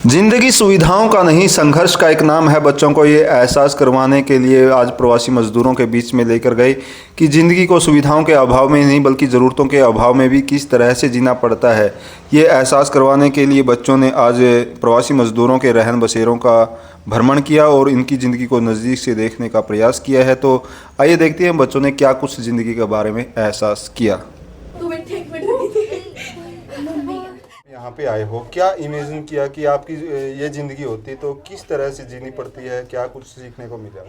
जिंदगी सुविधाओं का नहीं, संघर्ष का एक नाम है। बच्चों को ये एहसास करवाने के लिए आज प्रवासी मजदूरों के बीच में लेकर गए कि ज़िंदगी को सुविधाओं के अभाव में नहीं बल्कि ज़रूरतों के अभाव में भी किस तरह से जीना पड़ता है। ये एहसास करवाने के लिए बच्चों ने आज प्रवासी मजदूरों के रहन बसेरों का भ्रमण किया और इनकी ज़िंदगी को नज़दीक से देखने का प्रयास किया है। तो आइए देखते हैं बच्चों ने क्या कुछ ज़िंदगी के बारे में एहसास किया। यहाँ पे आए हो, क्या इमेजिन किया कि आपकी ये ज़िंदगी होती तो किस तरह से जीनी पड़ती है, क्या कुछ सीखने को मिला?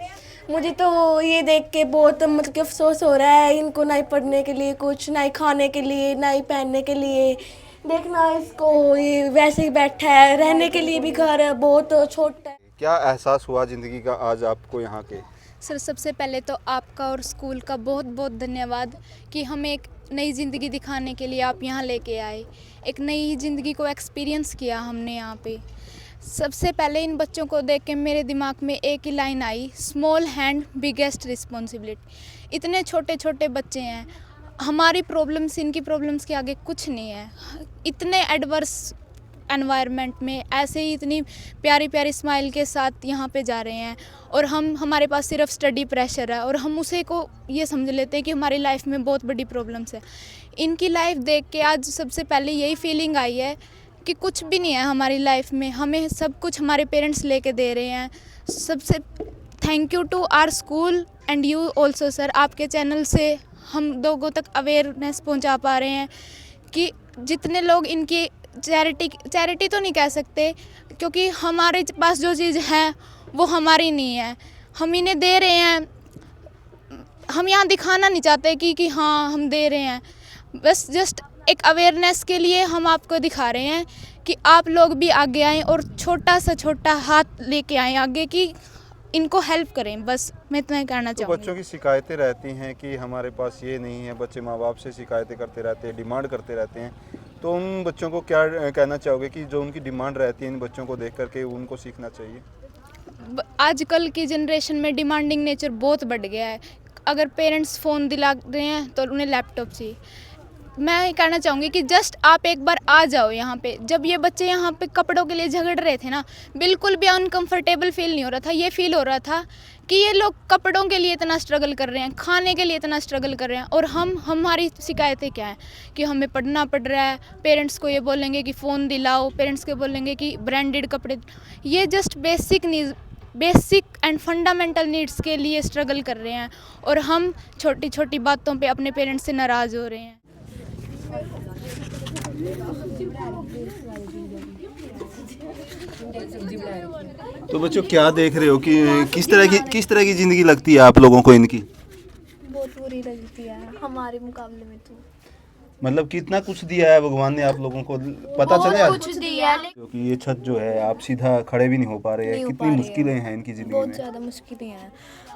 मुझे तो ये देख के बहुत मतलब कि अफसोस हो रहा है। इनको ना ही पढ़ने के लिए कुछ, ना ही खाने के लिए, ना ही पहनने के लिए। देखना इसको, ये वैसे ही बैठा है, रहने के लिए भी घर है, बहुत छोटा है। क्या एहसास हुआ ज़िंदगी का आज आपको यहाँ के? सर, सबसे पहले तो आपका और स्कूल का बहुत बहुत धन्यवाद कि हमें एक नई ज़िंदगी दिखाने के लिए आप यहाँ लेके आए। एक नई ज़िंदगी को एक्सपीरियंस किया हमने यहाँ पे। सबसे पहले इन बच्चों को देख के मेरे दिमाग में एक ही लाइन आई, स्मॉल हैंड बिगेस्ट रिस्पॉन्सिबिलिटी। इतने छोटे छोटे बच्चे हैं, हमारी प्रॉब्लम्स इनकी प्रॉब्लम्स के आगे कुछ नहीं है। इतने एडवर्स एनवायरनमेंट में ऐसे ही इतनी प्यारी प्यारी स्माइल के साथ यहाँ पे जा रहे हैं और हमारे पास सिर्फ स्टडी प्रेशर है और हम उसे को ये समझ लेते हैं कि हमारी लाइफ में बहुत बड़ी प्रॉब्लम्स है। इनकी लाइफ देख के आज सबसे पहले यही फीलिंग आई है कि कुछ भी नहीं है हमारी लाइफ में, हमें सब कुछ हमारे पेरेंट्स लेके दे रहे हैं। सबसे thank you to our school and you also sir. आपके चैनल से हम लोगों तक अवेयरनेस पहुँचा पा रहे हैं कि जितने लोग इनकी चैरिटी तो नहीं कह सकते क्योंकि हमारे पास जो चीज़ है वो हमारी नहीं है, हम इन्हें दे रहे हैं। हम यहाँ दिखाना नहीं चाहते कि हाँ हम दे रहे हैं, बस जस्ट एक अवेयरनेस के लिए हम आपको दिखा रहे हैं कि आप लोग भी आगे आएँ और छोटा सा छोटा हाथ लेके आएँ आगे कि इनको हेल्प करें। बस मैं इतना ही कहना चाहूँगी। बच्चों की शिकायतें रहती हैं कि हमारे पास ये नहीं है, बच्चे माँ बाप से शिकायतें करते रहते हैं, डिमांड करते रहते हैं। तो उन बच्चों को क्या कहना चाहोगे कि जो उनकी डिमांड रहती है इन बच्चों को देख करके उनको सीखना चाहिए? आजकल की जनरेशन में डिमांडिंग नेचर बहुत बढ़ गया है। अगर पेरेंट्स फ़ोन दिला रहे हैं तो उन्हें लैपटॉप चाहिए। मैं ये कहना चाहूँगी कि जस्ट आप एक बार आ जाओ यहाँ पे। जब ये बच्चे यहाँ पे कपड़ों के लिए झगड़ रहे थे ना, बिल्कुल भी अनकंफर्टेबल फील नहीं हो रहा था। ये फील हो रहा था कि ये लोग कपड़ों के लिए इतना स्ट्रगल कर रहे हैं, खाने के लिए इतना स्ट्रगल कर रहे हैं और हमारी शिकायतें क्या हैं कि हमें पढ़ना पड़ रहा है। पेरेंट्स को ये बोलेंगे कि फ़ोन दिलाओ, पेरेंट्स को बोलेंगे कि ब्रांडेड कपड़े। ये just basic and fundamental needs के लिए स्ट्रगल कर रहे हैं और हम छोटी छोटी बातों पे अपने पेरेंट्स से नाराज़ हो रहे हैं। तो बच्चों क्या देख रहे हो कि किस तरह की ज़िंदगी लगती है आप लोगों को इनकी? बहुत बुरी लगती है हमारे मुकाबले में तो। मतलब कितना कुछ दिया है भगवान ने आप लोगों को, पता चले? कुछ दिया क्योंकि ये छत जो है आप सीधा खड़े भी नहीं हो पा रहे हैं, कितनी मुश्किलें हैं इनकी ज़िंदगी बहुत में। ज़्यादा मुश्किलें हैं।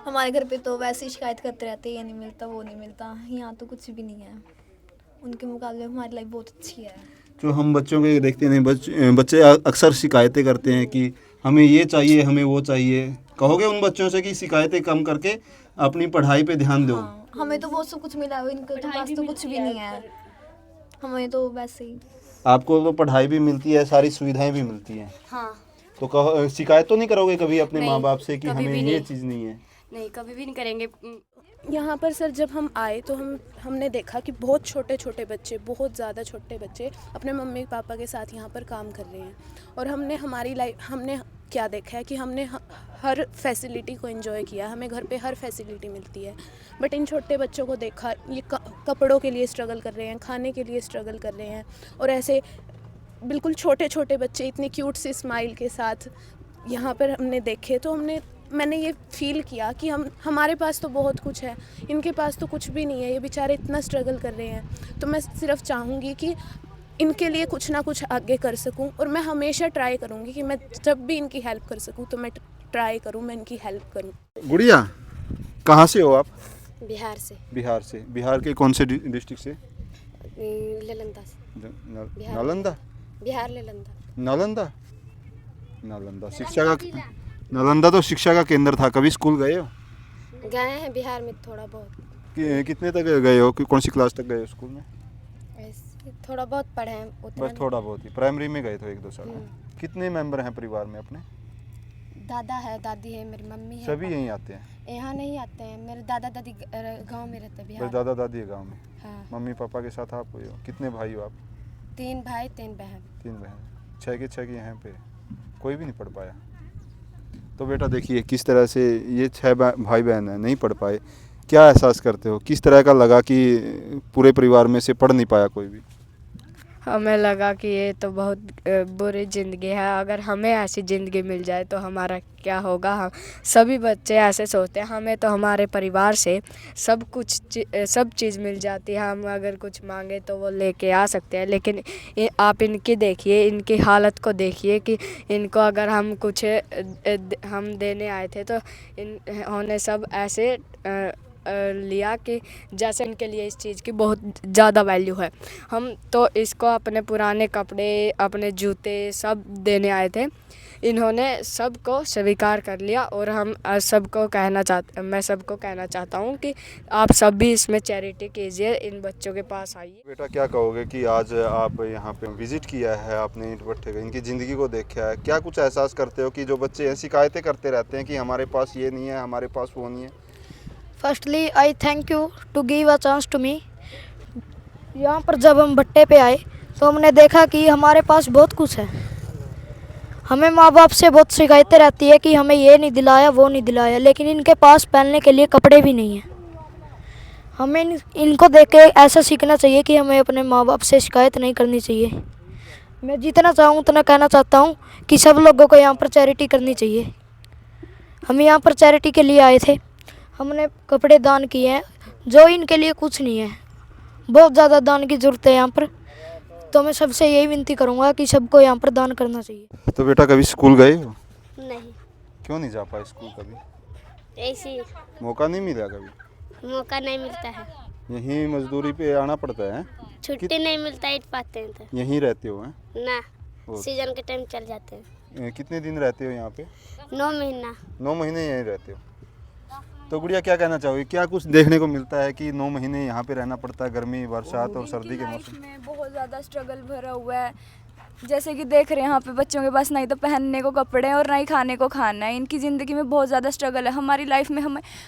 हमारे घर पे तो वैसे ही शिकायत करते रहते हैं, ये नहीं मिलता वो नहीं मिलता। यहाँ तो कुछ भी नहीं है, उनके मुकाबले हमारी लाइफ बहुत अच्छी है। जो हम बच्चों के देखते हैं, बच्चे अक्सर शिकायतें करते हैं कि हमें ये चाहिए, हमें वो चाहिए। कहोगे उन बच्चों से कि शिकायतें कम करके अपनी पढ़ाई पे ध्यान दो? हाँ, हमें तो बहुत सब कुछ मिला है, इनके तो पास तो कुछ भी नहीं है। हमें तो वैसे ही। आपको तो पढ़ाई भी मिलती है, सारी सुविधाएं भी मिलती हैं। हाँ। तो कहो, शिकायत तो नहीं करोगे कभी अपने नहीं, माँ बाप से कि कभी हमें भी ये नहीं। चीज़ नहीं है? नहीं, कभी भी नहीं करेंगे। यहाँ पर सर जब हम आए तो हमने देखा कि बहुत छोटे छोटे बच्चे, बहुत ज़्यादा छोटे बच्चे अपने मम्मी पापा के साथ यहाँ पर काम कर रहे हैं और हमने क्या देखा है कि हमने हर फैसिलिटी को एंजॉय किया। हमें घर पे हर फैसिलिटी मिलती है, बट इन छोटे बच्चों को देखा ये कपड़ों के लिए स्ट्रगल कर रहे हैं, खाने के लिए स्ट्रगल कर रहे हैं और ऐसे बिल्कुल छोटे छोटे बच्चे इतनी क्यूट सी स्माइल के साथ यहाँ पर हमने देखे। तो मैंने ये फील किया कि हमारे पास तो बहुत कुछ है, इनके पास तो कुछ भी नहीं है। ये बेचारे इतना स्ट्रगल कर रहे हैं, तो मैं सिर्फ चाहूँगी कि इनके लिए कुछ ना कुछ आगे कर सकूं और मैं हमेशा ट्राई करूँगी कि मैं जब भी इनकी हेल्प कर सकूं तो मैं ट्राई करूँ, मैं इनकी हेल्प करूँ। गुड़िया, कहाँ से हो आप? बिहार से। बिहार से। बिहार के कौन से डिस्ट्रिक्ट से? ललंदा से। नालंदा? बिहार ललंदा। नालंदा? नालंदा शिक्षा का, नालंदा तो शिक्षा का केंद्र था। कभी स्कूल गए हो? गए हैं बिहार में थोड़ा बहुत। कितने तक गए हो, कौन सी क्लास तक गए हो स्कूल में? थोड़ा बहुत पढ़े हैं उतना बस थोड़ा बहुत ही, प्राइमरी में गए थे 1-2 साल। कितने मेंबर हैं परिवार में अपने? दादा है, दादी है, मेरी मम्मी है। सभी यहीं आते हैं? यहाँ नहीं आते हैं, मेरे दादा दादी गांव में रहते हैं, फिर बिहार। दादा दादी है गाँव में? हाँ, मम्मी पापा के साथ आप हुए हो? कितने भाई हो आप? 3 भाई 3 बहन। 3 बहन। 6 के 6 यहाँ पे कोई भी नहीं पढ़ पाया। तो बेटा देखिए किस तरह से ये 6 भाई बहन हैं, नहीं पढ़ पाए। क्या एहसास करते हो, किस तरह का लगा कि पूरे परिवार में से पढ़ नहीं पाया कोई भी? हमें लगा कि ये तो बहुत बुरी ज़िंदगी है, अगर हमें ऐसी ज़िंदगी मिल जाए तो हमारा क्या होगा। हम सभी बच्चे ऐसे सोचते हैं, हमें तो हमारे परिवार से सब चीज़ मिल जाती है, हम अगर कुछ मांगे तो वो लेके आ सकते हैं। लेकिन आप इनकी देखिए, इनकी हालत को देखिए कि इनको अगर हम कुछ हम देने आए थे तो इन्होंने सब ऐसे लिया कि जैसे इनके लिए इस चीज़ की बहुत ज़्यादा वैल्यू है। हम तो इसको अपने पुराने कपड़े, अपने जूते सब देने आए थे, इन्होंने सबको स्वीकार कर लिया। और मैं सबको कहना चाहता हूँ कि आप सब भी इसमें चैरिटी कीजिए, इन बच्चों के पास आइए। बेटा क्या कहोगे कि आज आप यहाँ पे विजिट किया है, आपने ईंट भट्ठे का इनकी ज़िंदगी को देखा है, क्या कुछ एहसास करते हो कि जो बच्चे हैं शिकायतें करते रहते हैं कि हमारे पास ये नहीं है, हमारे पास वो नहीं है? Firstly I thank you to give a chance to me. यहाँ पर जब हम भट्टे पे आए तो हमने देखा कि हमारे पास बहुत कुछ है। हमें माँ बाप से बहुत शिकायतें रहती है कि हमें ये नहीं दिलाया, वो नहीं दिलाया, लेकिन इनके पास पहनने के लिए कपड़े भी नहीं हैं। हमें इनको देख के ऐसा सीखना चाहिए कि हमें अपने माँ बाप से शिकायत नहीं करनी चाहिए। मैं जितना चाहूँ उतना कहना चाहता हूँ कि सब लोगों को यहाँ पर चैरिटी करनी चाहिए। हम यहाँ पर चैरिटी के लिए आए थे, हमने कपड़े दान किए हैं जो इनके लिए कुछ नहीं है। बहुत ज़्यादा दान की ज़रूरत है यहाँ पर, तो मैं सबसे यही विनती करूँगा कि सबको यहाँ पर दान करना चाहिए। तो बेटा कभी स्कूल गए हो? नहीं, क्यों नहीं जा पाए स्कूल कभी? ऐसी मौका नहीं मिला कभी? मौका नहीं मिलता है, यहीं मजदूरी पे आना पड़ता है? छुट्टी नहीं मिलता है, पाते हैं तो यहीं रहते हो हैं? ना, और? सीजन के टाइम चल जाते हैं। कितने दिन रहते हो यहाँ पे? 9 महीना। 9 महीने यहीं रहते हो। तो गुड़िया क्या कहना चाहोगी, क्या कुछ देखने को मिलता है कि 9 महीने यहाँ पे रहना पड़ता है, गर्मी, बरसात और सर्दी के मौसम में बहुत ज़्यादा स्ट्रगल भरा हुआ है। जैसे कि देख रहे हैं यहाँ पे बच्चों के पास नहीं तो पहनने को कपड़े हैं और ना ही खाने को खाना है। इनकी ज़िंदगी में बहुत ज़्यादा स्ट्रगल है। हमारी लाइफ में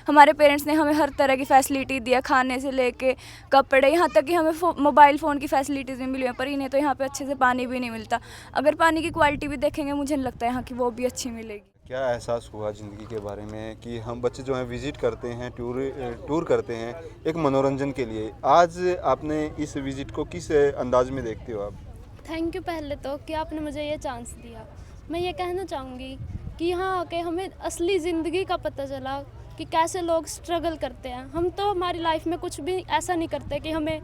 हमारे पेरेंट्स ने हमें हर तरह की फैसिलिटी दिया, खाने से लेके कपड़े, यहाँ तक कि हमें मोबाइल फ़ोन की फैसिलिटीज़ भी मिली हैं, पर इन्हें तो यहाँ पे अच्छे से पानी भी नहीं मिलता। अगर पानी की क्वालिटी भी देखेंगे मुझे नहीं लगता है यहाँ की वो भी अच्छी मिलेगी। क्या एहसास हुआ ज़िंदगी के बारे में कि हम बच्चे जो हैं विज़िट करते हैं, टूर करते हैं एक मनोरंजन के लिए, आज आपने इस विज़िट को किस अंदाज में देखते हो आप? थैंक यू पहले तो कि आपने मुझे ये चांस दिया। मैं ये कहना चाहूँगी कि यहाँ आके हमें असली ज़िंदगी का पता चला कि कैसे लोग स्ट्रगल करते हैं। हम तो हमारी लाइफ में कुछ भी ऐसा नहीं करते कि हमें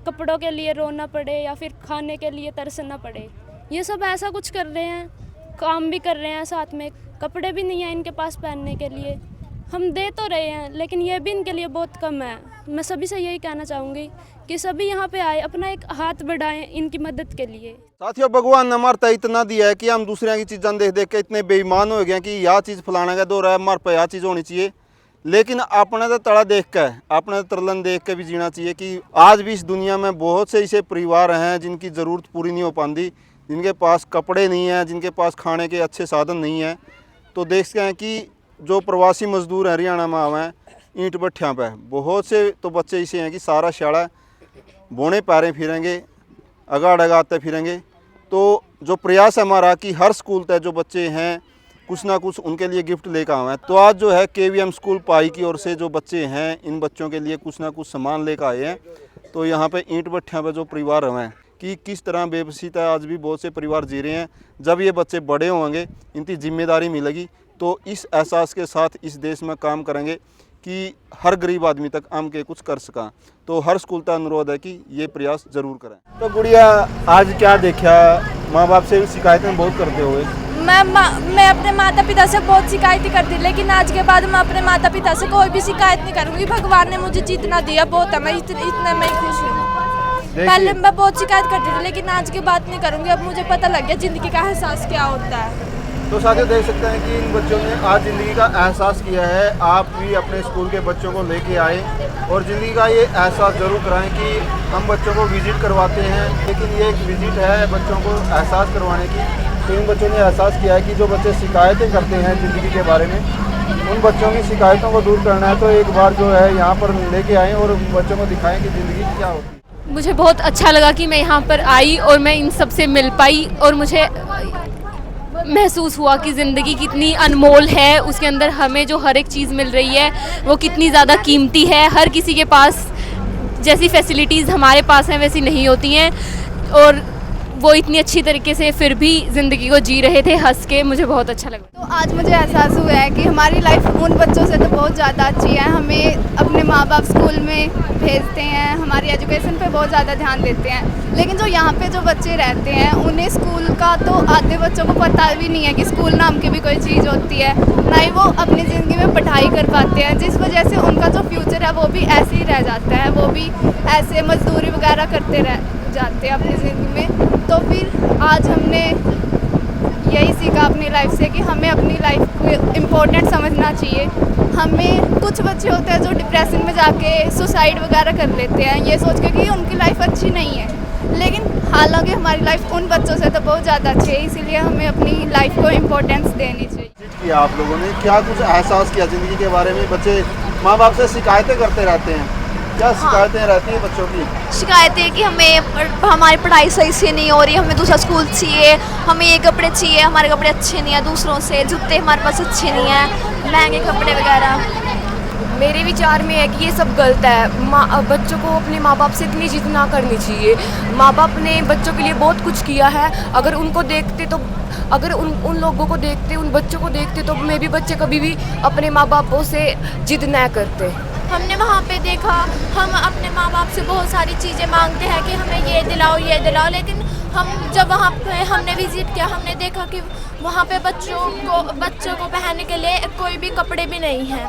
कपड़ों के लिए रोना पड़े या फिर खाने के लिए तरसना पड़े। ये सब ऐसा कुछ कर रहे हैं, काम भी कर रहे हैं, साथ में कपड़े भी नहीं हैं इनके पास पहनने के लिए। हम दे तो रहे हैं लेकिन ये भी इनके लिए बहुत कम है। मैं सभी से यही कहना चाहूँगी कि सभी यहाँ पे आए, अपना एक हाथ बढ़ाएं इनकी मदद के लिए। साथियों, भगवान ने हमारे तक इतना दिया है कि हम दूसरे की चीज़ें देख देख के इतने बेईमान हो गए कि यह चीज़ फलाना का दौर है, हमारे पे यह चीज़ होनी चाहिए। लेकिन अपने तो तड़ा देख के, अपने तरलन देख के भी जीना चाहिए कि आज भी इस दुनिया में बहुत से ऐसे परिवार हैं जिनकी ज़रूरत पूरी नहीं हो पाती, जिनके पास कपड़े नहीं हैं, जिनके पास खाने के अच्छे साधन नहीं हैं। तो देख सकते हैं कि जो प्रवासी मजदूर हरियाणा में आए हैं ईंट भट्ठियाँ पे, बहुत से तो बच्चे ऐसे हैं कि सारा शाड़ा बोने पैरें फिरेंगे, अगाड़ अगाते फिरेंगे। तो जो प्रयास है हमारा कि हर स्कूल तक जो बच्चे हैं कुछ ना कुछ उनके लिए गिफ्ट लेकर आए हैं। तो आज जो है KVM स्कूल पाई की ओर से जो बच्चे हैं इन बच्चों के लिए कुछ ना कुछ सामान लेकर आए हैं। तो यहाँ पे ईंट भट्ठियाँ पे जो परिवार हैं कि किस तरह बेबसीता आज भी बहुत से परिवार जी रहे हैं। जब ये बच्चे बड़े होंगे, इनकी जिम्मेदारी मिलेगी, तो इस एहसास के साथ इस देश में काम करेंगे कि हर गरीब आदमी तक आम के कुछ कर सका। तो हर स्कूल का अनुरोध है कि ये प्रयास जरूर करें। तो गुड़िया, आज क्या देखा, माँ बाप से शिकायतें बहुत करते हुए? मैं अपने माता पिता से बहुत शिकायत करती, लेकिन आज के बाद मैं अपने माता पिता से कोई भी शिकायत नहीं करूँगी। भगवान ने मुझे जितना दिया बहुत है, मैं इतने में खुश हूँ। पहले मैं बहुत शिकायत करती थी लेकिन आज के बाद नहीं करूँगी। अब मुझे पता लग गया ज़िंदगी का एहसास क्या होता है। तो साथियों, देख सकते हैं कि इन बच्चों ने आज ज़िंदगी का एहसास किया है। आप भी अपने स्कूल के बच्चों को लेके आए और ज़िंदगी का ये एहसास ज़रूर कराएं कि हम बच्चों को विज़िट करवाते हैं, लेकिन ये एक विज़िट है बच्चों को एहसास करवाने की तो इन बच्चों ने एहसास किया है कि जो बच्चे शिकायतें करते हैं ज़िंदगी के बारे में, उन बच्चों की शिकायतों को दूर करना है तो एक बार जो है यहाँ पर लेके आएँ और बच्चों को दिखाएं कि ज़िंदगी क्या होती है। मुझे बहुत अच्छा लगा कि मैं यहाँ पर आई और मैं इन सब से मिल पाई और मुझे महसूस हुआ कि ज़िंदगी कितनी अनमोल है, उसके अंदर हमें जो हर एक चीज़ मिल रही है वो कितनी ज़्यादा कीमती है। हर किसी के पास जैसी फैसिलिटीज़ हमारे पास हैं वैसी नहीं होती हैं और वो इतनी अच्छी तरीके से फिर भी ज़िंदगी को जी रहे थे हंस के। मुझे बहुत अच्छा लगा। तो आज मुझे एहसास हुआ है कि हमारी लाइफ उन बच्चों से तो बहुत ज़्यादा अच्छी है। हमें अपने माँ बाप स्कूल में भेजते हैं, हमारी एजुकेशन पे बहुत ज़्यादा ध्यान देते हैं, लेकिन जो यहाँ पे जो बच्चे रहते हैं उन्हें स्कूल का तो आधे बच्चों को पता भी नहीं है कि स्कूल नाम की भी कोई चीज़ होती है, ना ही वो अपनी ज़िंदगी में पढ़ाई कर पाते हैं, जिस वजह से उनका जो फ्यूचर है वो भी ऐसे ही रह जाता है, वो भी ऐसे मजदूरी वगैरह करते रह जाते हैं अपनी ज़िंदगी में। तो फिर आज हमने यही सीखा अपनी लाइफ से कि हमें अपनी लाइफ को इम्पोर्टेंट समझना चाहिए। हमें कुछ बच्चे होते हैं जो डिप्रेशन में जाके सुसाइड वगैरह कर लेते हैं ये सोच के कि उनकी लाइफ अच्छी नहीं है, लेकिन हालांकि हमारी लाइफ उन बच्चों से तो बहुत ज़्यादा अच्छी है, इसीलिए हमें अपनी लाइफ को इम्पोर्टेंस देनी चाहिए। किया आप लोगों ने क्या कुछ एहसास किया ज़िंदगी के बारे में? बच्चे माँ बाप से शिकायतें करते रहते हैं, क्या शिकायतें रहती हैं बच्चों की? शिकायतें कि हमारी पढ़ाई सही से नहीं हो रही, हमें दूसरा स्कूल चाहिए, हमें ये कपड़े चाहिए, हमारे कपड़े अच्छे नहीं हैं दूसरों से, जूते हमारे पास अच्छे नहीं हैं, महंगे कपड़े वगैरह। मेरे विचार में है कि ये सब गलत है। बच्चों को अपने माँ बाप से इतनी जिद ना करनी चाहिए। माँ बाप ने बच्चों के लिए बहुत कुछ किया है, अगर उनको देखते तो अगर उन लोगों को देखते, उन बच्चों को देखते तो मे भी बच्चे कभी भी अपने माँ बापों से जिद ना करते। हमने वहाँ पे देखा, हम अपने माँ बाप से बहुत सारी चीज़ें मांगते हैं कि हमें ये दिलाओ, लेकिन हम जब वहाँ पे हमने विज़िट किया हमने देखा कि वहाँ पे बच्चों को पहनने के लिए कोई भी कपड़े भी नहीं हैं।